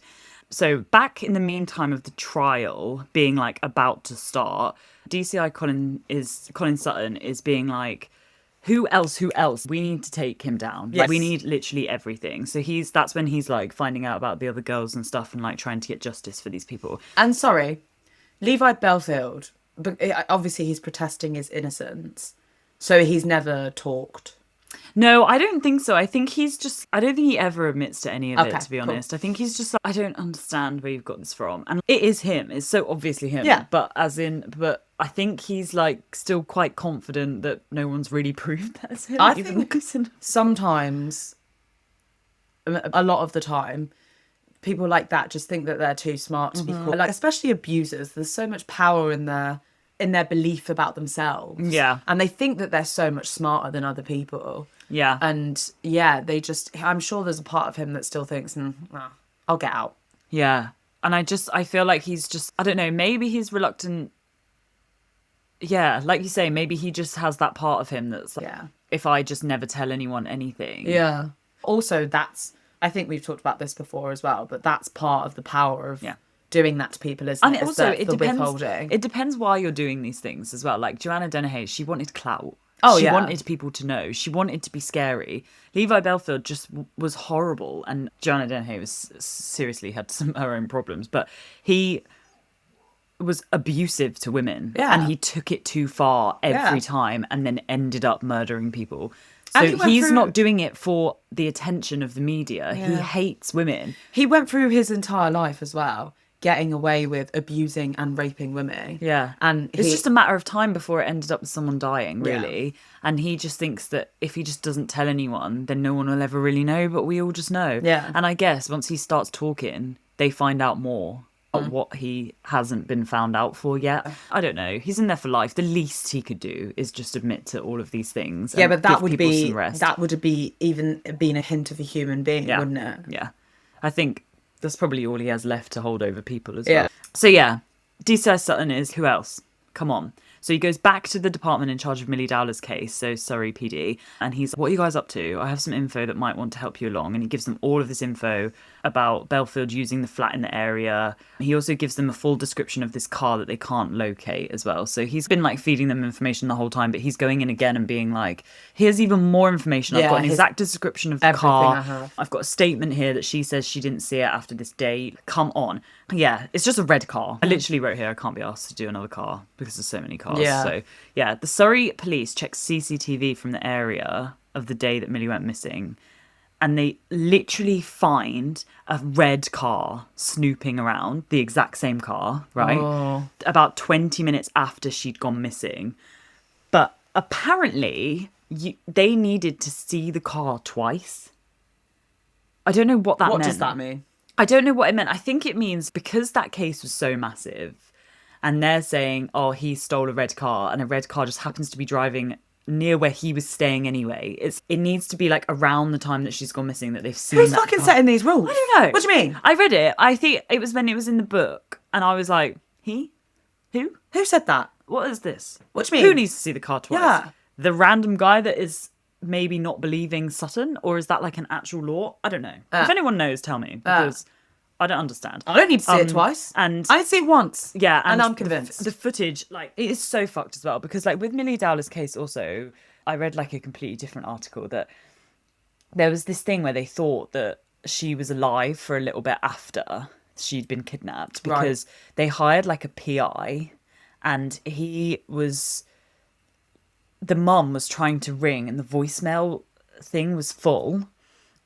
So back in the meantime of the trial being like about to start, DCI Colin Sutton is being like, who else? We need to take him down. Yes. Like, we need literally everything. So that's when he's like finding out about the other girls and stuff and like trying to get justice for these people. And sorry, Levi Bellfield, but obviously he's protesting his innocence. So he's never talked. No, I don't think so. I think I don't think he ever admits to any of Okay, it, to be cool. honest. I think he's just like, I don't understand where you've got this from. And it is him. It's so obviously him. Yeah. But I think he's like still quite confident that no one's really proved that it's him. I even think sometimes, a lot of the time, people like that just think that they're too smart to be caught. Like, especially abusers. There's so much power in their belief about themselves. Yeah. And they think that they're so much smarter than other people. Yeah. And yeah, I'm sure there's a part of him that still thinks, I'll get out. Yeah. And I feel like he's just, I don't know, maybe he's reluctant. Yeah, like you say, maybe he just has that part of him that's like, if I just never tell anyone anything. Yeah. Also, I think we've talked about this before as well, but that's part of the power of doing that to people, isn't it? And also, it depends. Withholding. It depends why you're doing these things as well. Like Joanna Dennehy, she wanted clout. Oh, she yeah. wanted people to know. She wanted to be scary. Levi Bellfield just was horrible, and Joanna Dennehy was seriously had some her own problems, but he was abusive to women, and he took it too far every time, and then ended up murdering people. So he's not doing it for the attention of the media. He hates women. He went through his entire life as well, getting away with abusing and raping women. Yeah. And it's just a matter of time before it ended up with someone dying, really. Yeah. And he just thinks that if he just doesn't tell anyone, then no one will ever really know, but we all just know. Yeah. And I guess once he starts talking, they find out more of what he hasn't been found out for yet. I don't know. He's in there for life. The least he could do is just admit to all of these things. Yeah, but that would be even been a hint of a human being, wouldn't it? Yeah. I think that's probably all he has left to hold over people as well. So yeah, DCI Sutton is who else? Come on. So he goes back to the department in charge of Millie Dowler's case, so Surrey PD, and he's, what are you guys up to? I have some info that might want to help you along. And he gives them all of this info about Bellfield using the flat in the area. He also gives them a full description of this car that they can't locate as well. So he's been like feeding them information the whole time, but he's going in again and being like, here's even more information. I've got an exact description of the car. I've got a statement here that she says she didn't see it after this date. Come on. Yeah, it's just a red car. I literally wrote here, I can't be asked to do another car because there's so many cars. Yeah. So yeah, the Surrey police checked CCTV from the area of the day that Millie went missing, and they literally find a red car snooping around, the exact same car, right? About 20 minutes after she'd gone missing. But apparently they needed to see the car twice. I don't know what that meant. What does that mean? I don't know what it meant. I think it means because that case was so massive and they're saying, oh, he stole a red car and a red car just happens to be driving near where he was staying anyway. It needs to be like around the time that she's gone missing that they've seen. Who's that fucking car. setting these rules? I don't know. What do you mean? I read it. I think it was when it was in the book and I was like, he? Who? Who said that? What is this? What do you Who mean? needs to see the car twice? Yeah. The random guy that is maybe not believing Sutton, or is that like an actual law? I don't know. If anyone knows, tell me, because I don't understand. I don't need to see it twice. And I see it once. yeah, and I'm convinced. The footage, like, it is so fucked as well, because like with Millie Dowler's case also, I read like a completely different article that there was this thing where they thought that she was alive for a little bit after she'd been kidnapped, because they hired like a PI, and the mum was trying to ring and the voicemail thing was full,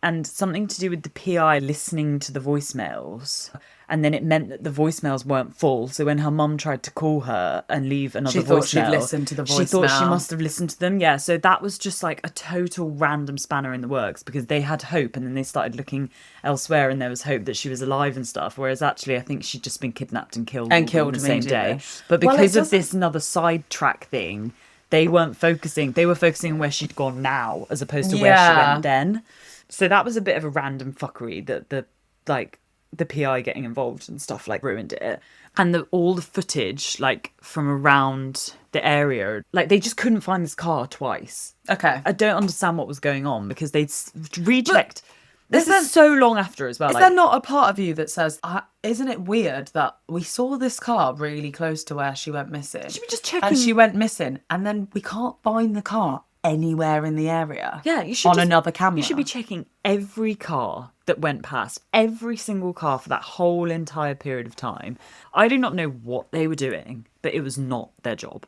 and something to do with the PI listening to the voicemails, and then it meant that the voicemails weren't full. So when her mum tried to call her and leave another voicemail, She thought she'd listened to the voicemail. She thought she must have listened to them. Yeah, so that was just like a total random spanner in the works, because they had hope, and then they started looking elsewhere, and there was hope that she was alive and stuff. Whereas actually, I think she'd just been kidnapped and killed on the same day. But because of this another sidetrack thing, they weren't focusing. They were focusing on where she'd gone now, as opposed to where she went then. So that was a bit of a random fuckery that the PI getting involved and stuff like ruined it. And all the footage like from around the area, like they just couldn't find this car twice. Okay. I don't understand what was going on, because they'd rechecked. This is so long after as well. Is there not a part of you that says, isn't it weird that we saw this car really close to where she went missing? Should we just check? And she went missing, and then we can't find the car anywhere in the area. Yeah, you should on another camera. You should be checking every car that went past, every single car for that whole entire period of time. I do not know what they were doing, but it was not their job.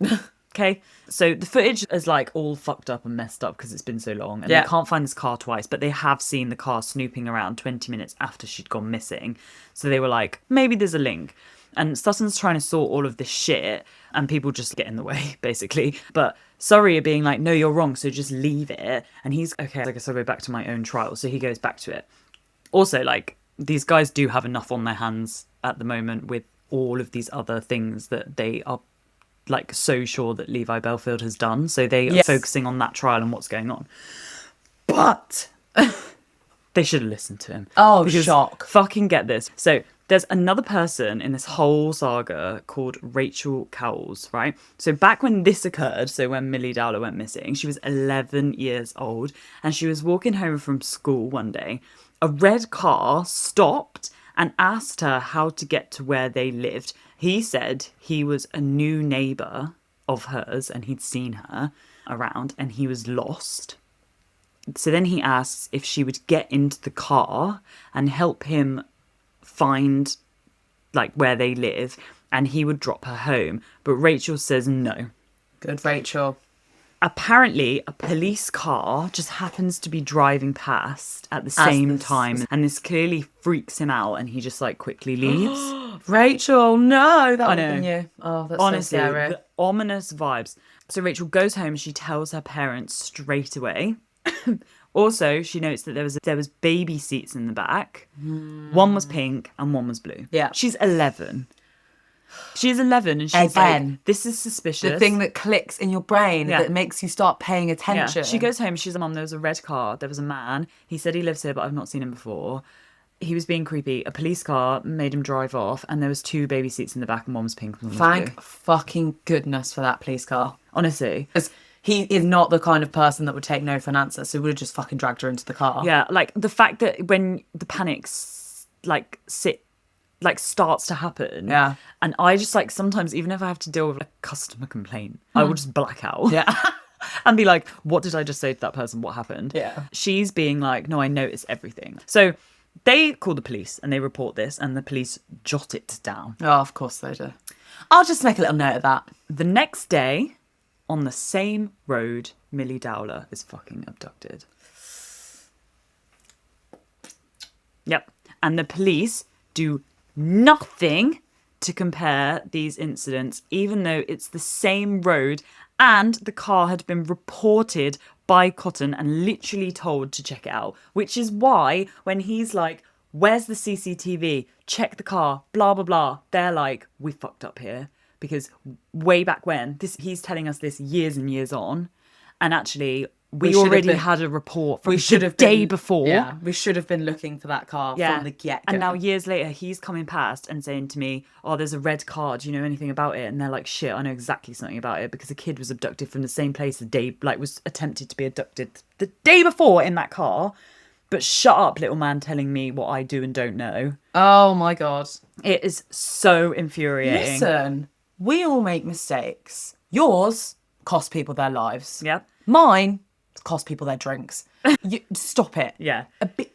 Okay, so the footage is like all fucked up and messed up because it's been so long, and they can't find this car twice, but they have seen the car snooping around 20 minutes after she'd gone missing. So they were like, maybe there's a link. And Sutton's trying to sort all of this shit, and people just get in the way, basically. But Surrey are being like, no, you're wrong, so just leave it. And he's, okay, I guess I'll go back to my own trial. So he goes back to it. Also, like, these guys do have enough on their hands at the moment with all of these other things that they are, like, so sure that Levi Bellfield has done. So they are focusing on that trial and what's going on. But they should have listened to him. Oh, shock. Fucking get this. So there's another person in this whole saga called Rachel Cowles, right? So back when this occurred, so when Millie Dowler went missing, she was 11 years old, and she was walking home from school one day. A red car stopped and asked her how to get to where they lived. He said he was a new neighbour of hers, and he'd seen her around, and he was lost. So then he asks if she would get into the car and help him find like where they live, and he would drop her home. But Rachel says no. Good Rachel. Apparently a police car just happens to be driving past at the same time, and this clearly freaks him out, and he just like quickly leaves. Rachel, no, that would have been you. Oh, that's honestly so scary. The ominous vibes. So Rachel goes home, she tells her parents straight away. Also, she notes that there was baby seats in the back. One was pink and one was blue. Yeah. She's 11. She's 11 and she's like, this is suspicious. The thing that clicks in your brain that makes you start paying attention. Yeah. She goes home, she's like, Mum, there was a red car. There was a man. He said he lives here, but I've not seen him before. He was being creepy. A police car made him drive off, and there was 2 baby seats in the back, and one was pink and one was blue. Thank fucking goodness for that police car. Honestly. He is not the kind of person that would take no for an answer, so he would have just fucking dragged her into the car. Yeah, like the fact that when the panic starts to happen. Yeah. And I just like sometimes, even if I have to deal with a customer complaint, I will just black out. Yeah. And be like, what did I just say to that person? What happened? Yeah. She's being like, no, I noticed everything. So they call the police and they report this, and the police jot it down. Oh, of course they do. I'll just make a little note of that. The next day, on the same road, Millie Dowler is fucking abducted. Yep. And the police do nothing to compare these incidents, even though it's the same road and the car had been reported by Cotton and literally told to check it out. Which is why when he's like, where's the CCTV? Check the car, blah, blah, blah. They're like, we fucked up here. Because way back when, he's telling us this years and years on. And actually, we should have already been- had a report from we should the have day been, before. Yeah, we should have been looking for that car from the get-go. And now years later, he's coming past and saying to me, oh, there's a red car. Do you know anything about it? And they're like, shit, I know exactly something about it because a kid was abducted from the same place the day, like was attempted to be abducted the day before in that car. But shut up, little man, telling me what I do and don't know. Oh my God. It is so infuriating. Listen, we all make mistakes. Yours cost people their lives. Yep. Mine cost people their drinks. Stop it. Yeah.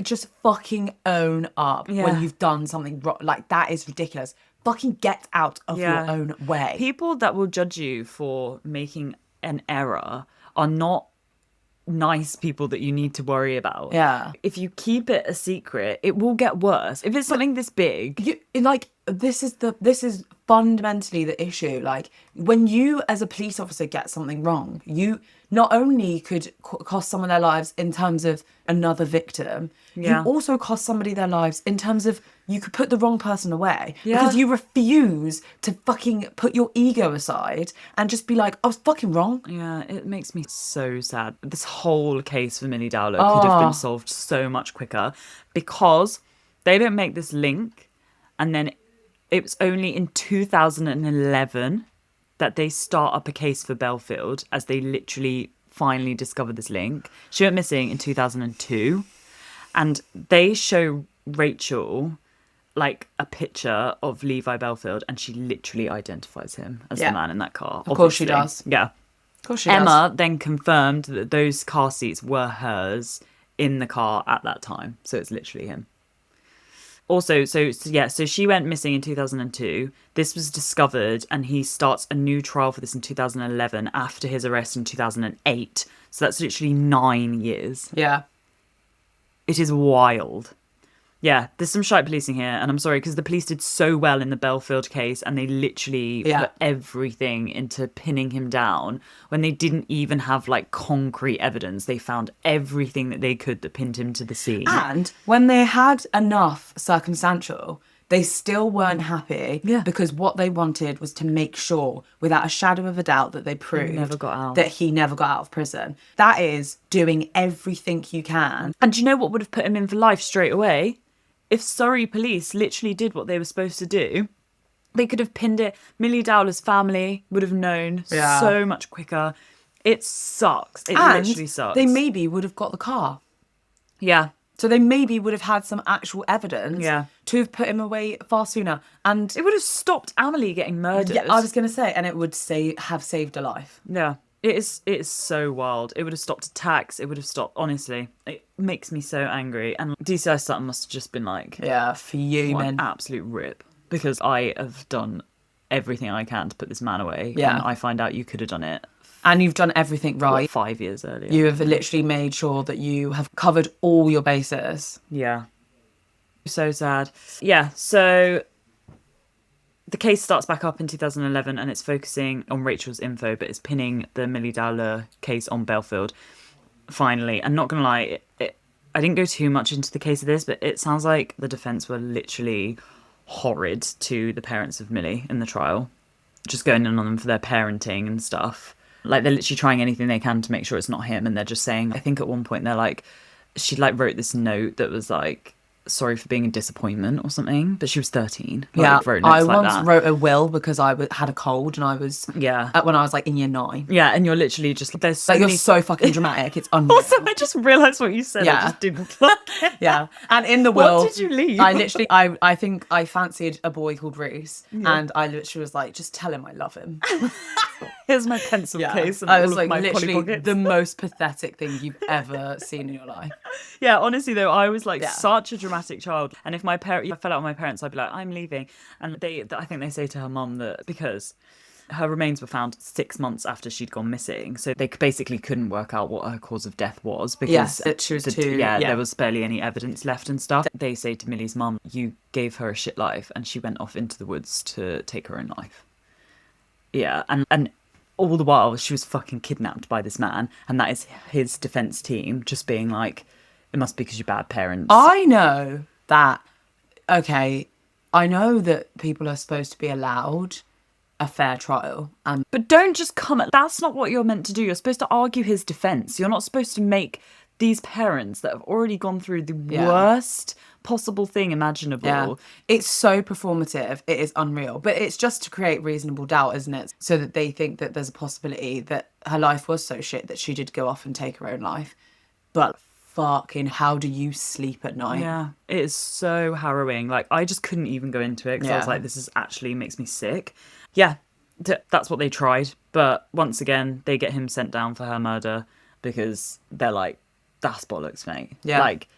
Just fucking own up Yeah. when you've done something wrong. Like, that is ridiculous. Fucking get out of Yeah. your own way. People that will judge you for making an error are not nice people that you need to worry about. Yeah. If you keep it a secret, it will get worse. If it's something this big. This is fundamentally the issue. Like, when you as a police officer get something wrong, you not only could cost someone their lives in terms of another victim, Yeah. you also cost somebody their lives in terms of you could put the wrong person away Yeah. because you refuse to fucking put your ego aside and just be like, I was fucking wrong. Yeah, it makes me so sad. This whole case for Millie Dowler could have been solved so much quicker because they don't make this link. And then it was only in 2011 that they start up a case for Bellfield as they literally finally discover this link. She went missing in 2002 and they show Rachel like a picture of Levi Bellfield and she literally identifies him as Yeah. the man in that car. Of course she does. Yeah. Of course she Emma then confirmed that those car seats were hers in the car at that time. So it's literally him. Also, so she went missing in 2002. This was discovered and he starts a new trial for this in 2011 after his arrest in 2008. So that's literally 9 years. Yeah. It is wild. Yeah, there's some shite policing here, and I'm sorry because the police did so well in the Bellfield case and they literally put everything into pinning him down when they didn't even have like concrete evidence. They found everything that they could that pinned him to the scene. And when they had enough circumstantial, they still weren't happy because what they wanted was to make sure, without a shadow of a doubt, that they proved never got out. that he never got out of prison. That is doing everything you can. And do you know what would have put him in for life straight away? If Surrey police literally did what they were supposed to do, they could have pinned it. Millie Dowler's family would have known so much quicker. It sucks. It literally sucks. They maybe would have got the car. Yeah. So they maybe would have had some actual evidence to have put him away far sooner. And It would have stopped Amelie getting murdered. yeah, I was going to say, and it would have saved a life. Yeah. It is so wild. It would have stopped attacks. It would have stopped, honestly. It makes me so angry. And DCI Sutton must have just been like, Yeah, fuming. what an absolute rip. Because I have done everything I can to put this man away. Yeah. And I find out you could have done it And you've done everything right. 5 years earlier. You have literally made sure that you have covered all your bases. Yeah. So sad. Yeah, so the case starts back up in 2011 and it's focusing on Rachel's info, but it's pinning the Millie Dowler case on Bellfield, finally. And not going to lie, I didn't go too much into the case of this, but it sounds like the defence were literally horrid to the parents of Millie in the trial. Just going in on them for their parenting and stuff. Like, they're literally trying anything they can to make sure it's not him. And they're just saying, I think at one point they're like, she like wrote this note that was like, sorry for being a disappointment or something, but she was 13. Like, wrote notes I like once that. wrote a will because I had a cold and I was when I was like in year 9. Yeah, and you're literally just there's so Like, you're many... so fucking dramatic. It's unreal. Also, I just realised what you said. Yeah. I just didn't like it. Yeah, and in the What will, did you leave? I literally, I think I fancied a boy called Reese, and I literally was like, just tell him I love him. Here's my pencil case and I all was of like, my Polly literally Pockets. the most pathetic thing you've ever seen in your life. Yeah, honestly though, I was like Yeah. such a dramatic child, and if I fell out with my parents, I'd be like, I'm leaving, and I think they say to her mum that because her remains were found 6 months after she'd gone missing, so they basically couldn't work out what her cause of death was because Yes, that she was there was barely any evidence left and stuff. They say to Millie's mum, you gave her a shit life, and she went off into the woods to take her own life. Yeah, and all the while she was fucking kidnapped by this man, and that is his defense team just being like, it must be because you're bad parents. I know that. Okay, I know that people are supposed to be allowed a fair trial. And But don't just come at... That's not what you're meant to do. You're supposed to argue his defense. You're not supposed to make these parents that have already gone through the worst possible thing imaginable. it's so performative. It is unreal. But it's just to create reasonable doubt, isn't it? So that they think that there's a possibility that her life was so shit that she did go off and take her own life. But fucking how do you sleep at night? Yeah, it is so harrowing. Like, I just couldn't even go into it because I was like, this is actually makes me sick. Yeah, that's what they tried. But once again, they get him sent down for her murder because they're like, that's bollocks, mate. Yeah. Like,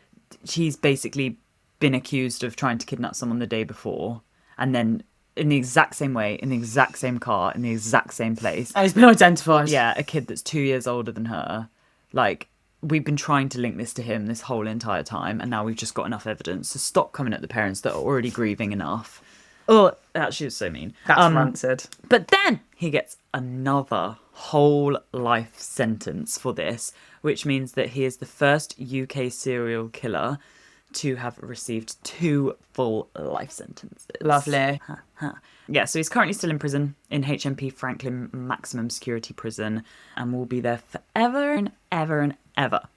she's basically been accused of trying to kidnap someone the day before, and then in the exact same way, in the exact same car, in the exact same place. And he's been identified. Yeah, a kid that's 2 years older than her. Like, we've been trying to link this to him this whole entire time, and now we've just got enough evidence. So stop coming at the parents that are already grieving enough. Oh, actually, it's so mean. That's rancid. But then he gets another whole life sentence for this, which means that he is the first UK serial killer to have received 2 full life sentences. Lovely. Yeah, so he's currently still in prison in HMP Franklin Maximum Security Prison and will be there forever and ever and ever.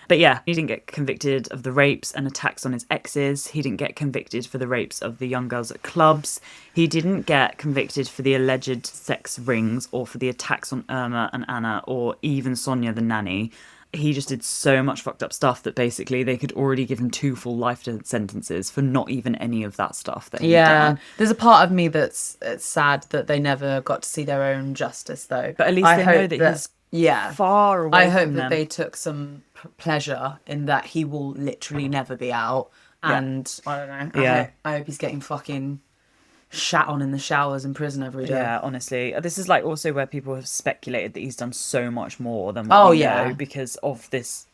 But yeah, he didn't get convicted of the rapes and attacks on his exes. He didn't get convicted for the rapes of the young girls at clubs. He didn't get convicted for the alleged sex rings or for the attacks on Irma and Anna or even Sonia the nanny. He just did so much fucked up stuff that basically they could already give him 2 full life sentences for not even any of that stuff that he'd done. There's a part of me that's it's sad that they never got to see their own justice, though. But at least they know that he's far away I hope from that them. they took some pleasure in that he will literally never be out. And I don't know. I hope he's getting fucking shat on in the showers in prison every day. Yeah, honestly. This is like also where people have speculated that he's done so much more than what we know because of this,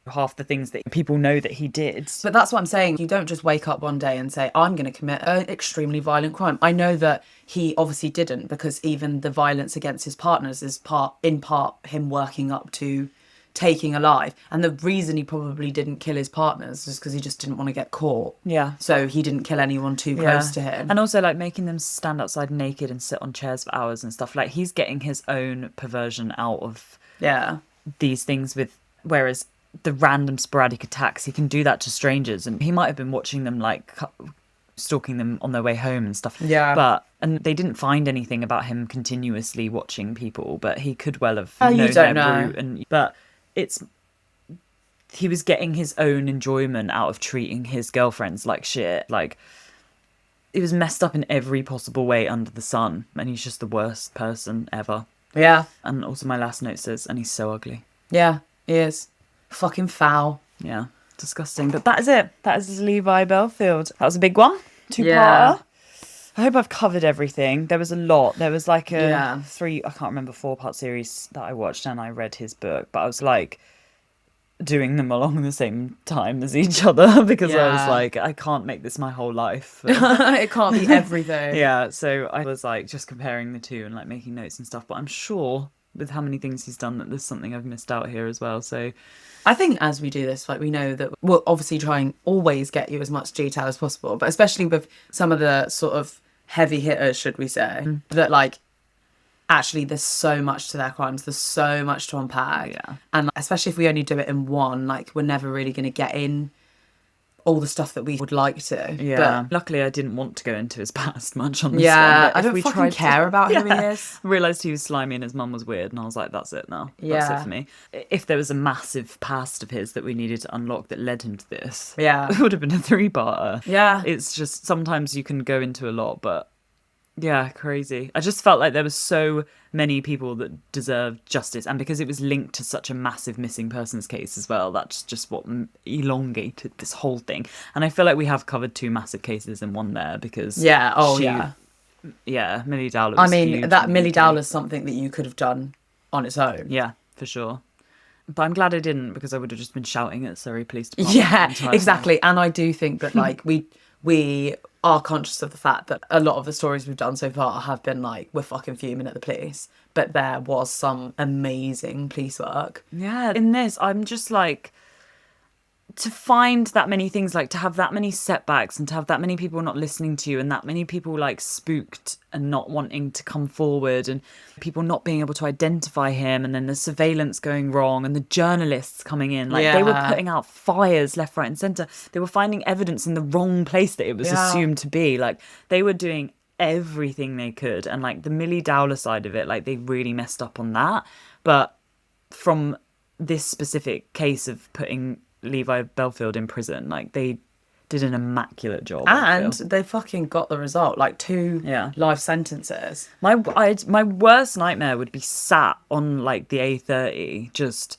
half the things that people know that he did. But that's what I'm saying. You don't just wake up one day and say, I'm going to commit an extremely violent crime. I know that he obviously didn't, because even the violence against his partners is in part him working up to taking a life. And the reason he probably didn't kill his partners is because he just didn't want to get caught. Yeah. So he didn't kill anyone too close to him. And also like making them stand outside naked and sit on chairs for hours and stuff. Like, he's getting his own perversion out of these things with, whereas the random sporadic attacks, he can do that to strangers, and he might have been watching them, like stalking them on their way home and stuff. And they didn't find anything about him continuously watching people, but he could well have known their route. But he was getting his own enjoyment out of treating his girlfriends like shit. Like, he was messed up in every possible way under the sun, and he's just the worst person ever. And also my last note says, and he's so ugly. He is fucking foul. Disgusting. But that is it. That is Levi Bellfield. That was a big one. 2-parter. I hope I've covered everything. There was a lot. There was like a 4-part series that I watched, and I read his book, but I was like doing them along the same time as each other because I was like, I can't make this my whole life. It can't be everything. So I was like just comparing the two and like making notes and stuff, but I'm sure with how many things he's done that there's something I've missed out here as well. So I think as we do this, like, we know that we'll obviously try and always get you as much detail as possible, but especially with some of the sort of heavy hitters, should we say, that like actually there's so much to their crimes, there's so much to unpack, and especially if we only do it in one, like, we're never really going to get in all the stuff that we would like to. But luckily I didn't want to go into his past much on this one. I don't fucking care about who he is. I realised he was slimy and his mum was weird, and I was like, that's it now. That's it for me. If there was a massive past of his that we needed to unlock that led him to this, it would have been a 3-parter. It's just sometimes you can go into a lot, but crazy. I just felt like there was so many people that deserved justice, and because it was linked to such a massive missing persons case as well, that's just what elongated this whole thing. And I feel like we have covered 2 massive cases in one there, because Millie Dowler was huge. That Millie Dowler's something that you could have done on its own. Yeah, for sure. But I'm glad I didn't, because I would have just been shouting at Surrey Police Department. Exactly. And I do think that like we are conscious of the fact that a lot of the stories we've done so far have been like, we're fucking fuming at the police, but there was some amazing police work. In this I'm just like, to find that many things, like to have that many setbacks and to have that many people not listening to you and that many people like spooked and not wanting to come forward and people not being able to identify him, and then the surveillance going wrong and the journalists coming in, like they were putting out fires left, right and centre. They were finding evidence in the wrong place that it was assumed to be. Like they were doing everything they could, and like the Millie Dowler side of it, like they really messed up on that. But from this specific case of putting Levi Bellfield in prison, like they did an immaculate job, and they fucking got the result, like 2 Yeah. life sentences. my worst nightmare would be sat on like the A30 just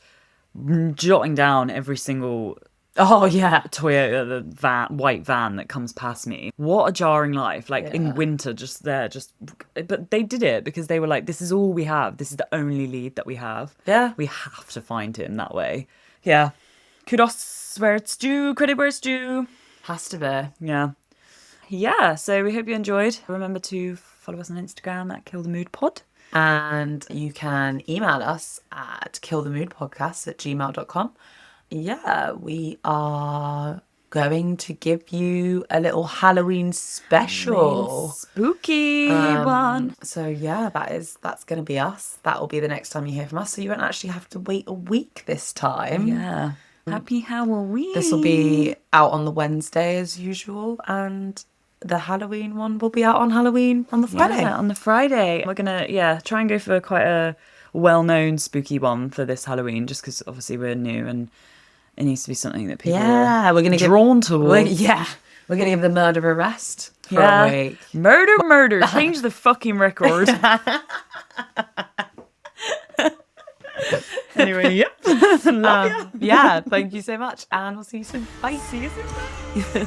jotting down every single Oh yeah, Toyota white van that comes past me. What a jarring life, like in winter, but they did it because they were like, this is all we have, this is the only lead that we have, we have to find him that way. Kudos where it's due, credit where it's due. has to be. So we hope you enjoyed. Remember to follow us on Instagram at KillTheMoodPod. And you can email us at killthemoodpodcast@gmail.com. We are going to give you a little Halloween special. Spooky one. So that's going to be us. That will be the next time you hear from us. So you won't actually have to wait a week this time. Yeah. Happy Halloween. This will be out on the Wednesday as usual, and the Halloween one will be out on Halloween on the Friday. Yeah, on the Friday. We're going to, try and go for quite a well-known spooky one for this Halloween, just because obviously we're new and it needs to be something that people are we're gonna drawn towards. We're going to give the murder a rest for a week. Murder. Change the fucking record. Anyway, Thank you so much, and we'll see you soon. Bye. See you soon.